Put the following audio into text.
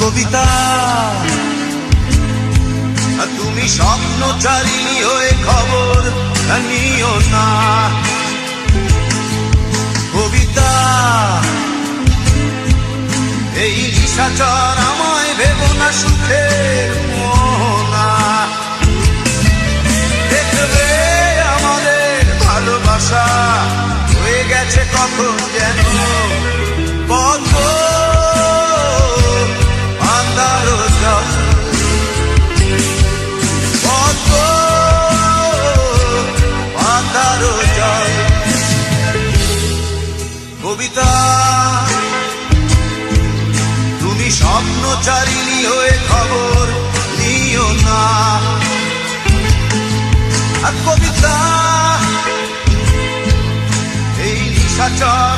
কবিতা তুমি স্বপ্নচারী হয়ে খবর নিও না। কবিতা এই নিশাচর আমায় ভেবো না সুখের মোহনা। দেখবে আমাদের ভালোবাসা হয়ে গেছে কখন যেন কত আন্ধারো জল, কত আন্ধারো জল। কবিতা তুমি স্বপ্নচারিণী হয়ে খবর নিও না। আর কবিতা এই নিশাচর